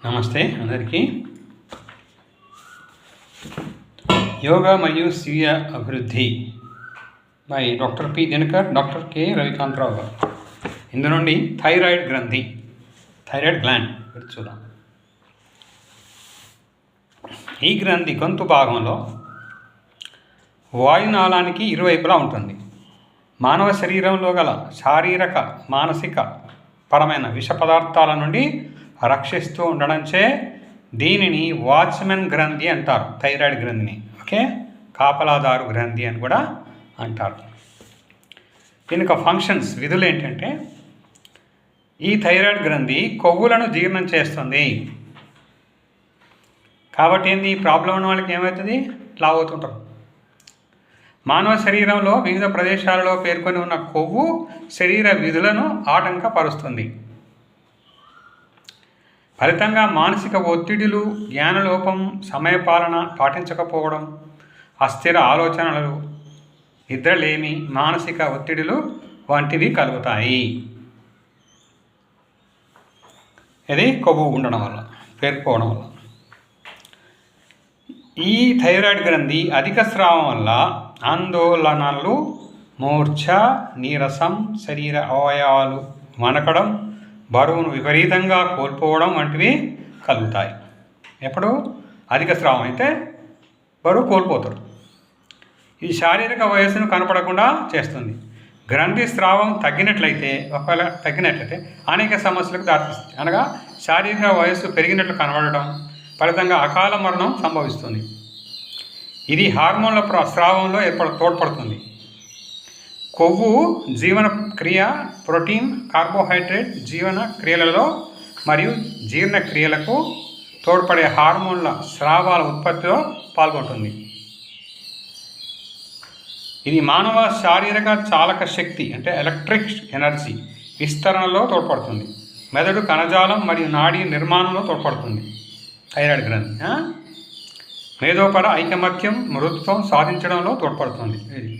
నమస్తే అందరికీ. యోగా మరియు స్వీయ అభివృద్ధి by doctor P Dinakar, doctor K Ravikantharao గారు. ఇందు నుండి థైరాయిడ్ గ్రంథి, థైరాయిడ్ గ్లాండ్ గురించి చూద్దాం. ఈ గ్రంథి గొంతు భాగంలో వాయునాళానికి ఇరువైపులా ఉంటుంది. మానవ శరీరంలో గల శారీరక మానసిక పరమైన విష పదార్థాల నుండి రక్షిస్తూ ఉండడంచే దీనిని వాచ్మెన్ గ్రంథి అంటారు. థైరాయిడ్ గ్రంథిని కాపలాదారు గ్రంథి అని కూడా అంటారు. దీనికి ఫంక్షన్స్, విధులు ఏంటంటే, ఈ థైరాయిడ్ గ్రంథి కొవ్వులను జీర్ణం చేస్తుంది. కాబట్టి ఏంది, ఈ ప్రాబ్లం ఉన్న వాళ్ళకి ఏమవుతుంది, లావు అవుతుంటారు. మానవ శరీరంలో వివిధ ప్రదేశాలలో పేర్కొని ఉన్న కొవ్వు శరీర విధులను ఆటంకపరుస్తుంది. ఫలితంగా మానసిక ఒత్తిడులు, జ్ఞానలోపం, సమయపాలన పాటించకపోవడం, అస్థిర ఆలోచనలు, నిద్రలేమి, మానసిక ఒత్తిడులు వంటివి కలుగుతాయి. ఇది కొవ్వు ఉండడం వల్ల, పేర్కోవడం వల్ల. ఈ థైరాయిడ్ గ్రంథి అధిక స్రావం వల్ల ఆందోళనలు, మూర్ఛ, నీరసం, శరీర అవయవాలు వణకడం, బరువును విపరీతంగా కోల్పోవడం వంటివి కలుగుతాయి. ఎప్పుడు అధిక స్రావం అయితే బరువు కోల్పోతారు. ఇది శారీరక వయస్సును కనపడకుండా చేస్తుంది. గ్రంథి స్రావం ఒకవేళ తగ్గినట్లయితే అనేక సమస్యలకు దారితీస్తుంది. అనగా శారీరక వయస్సు పెరిగినట్లు కనబడడం, ఫలితంగా అకాల మరణం సంభవిస్తుంది. ఇది హార్మోన్ల స్రావంలో తోడ్పడుతుంది. కొవ్వు జీవన క్రియ, ప్రోటీన్, కార్బోహైడ్రేట్ జీవన క్రియలలో మరియు జీర్ణక్రియలకు తోడ్పడే హార్మోన్ల స్రావాల ఉత్పత్తిలో పాల్గొంటుంది. ఇది మానవ శారీరక చాలక శక్తి ఎలక్ట్రిక్ ఎనర్జీ విస్తరణలో తోడ్పడుతుంది. మెదడు కణజాలం మరియు నాడీ నిర్మాణంలో తోడ్పడుతుంది. థైరాయిడ్ గ్రంథి మేధోపర ఐకమత్యం, మృదుత్వం సాధించడంలో తోడ్పడుతుంది. ఇది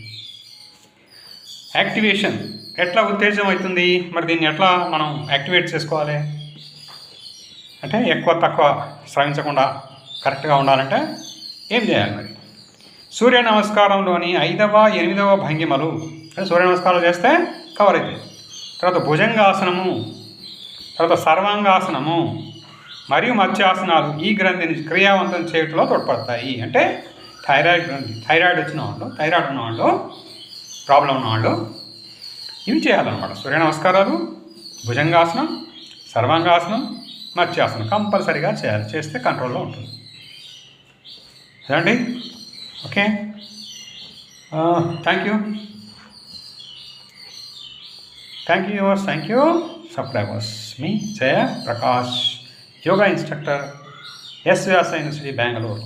యాక్టివేషన్ ఎట్లా ఉత్తేజం అవుతుంది, మరి దీన్ని ఎట్లా మనం యాక్టివేట్ చేసుకోవాలి ఎక్కువ తక్కువ స్రవించకుండా కరెక్ట్గా ఉండాలంటే ఏం చేయాలి? మరి సూర్య నమస్కారంలోని 5వ 8వ భంగిమలు, సూర్య నమస్కారాలు చేస్తే కవర్ అవుతాయి. తర్వాత భుజంగాసనము, తర్వాత సర్వాంగాసనము మరియు మత్స్యాసనాలు ఈ గ్రంథిని క్రియావంతం చేయడంలో తోడ్పడతాయి. థైరాయిడ్ వచ్చిన వాళ్ళు, థైరాయిడ్ ఉన్నవాళ్ళు, ప్రాబ్లం ఉన్నవాళ్ళు ఇవి చేయాలన్నమాట. సూర్య నమస్కారాలు, భుజంగాసనం, సర్వాంగాసనం, మత్స్యాసనం కంపల్సరీగా చేయాలి. చేస్తే కంట్రోల్లో ఉంటుంది. అదండి. Okay, thank you yours, thank you subscribers. మీ Jaya Prakash, yoga instructor, S Vyasa University, Bengaluru.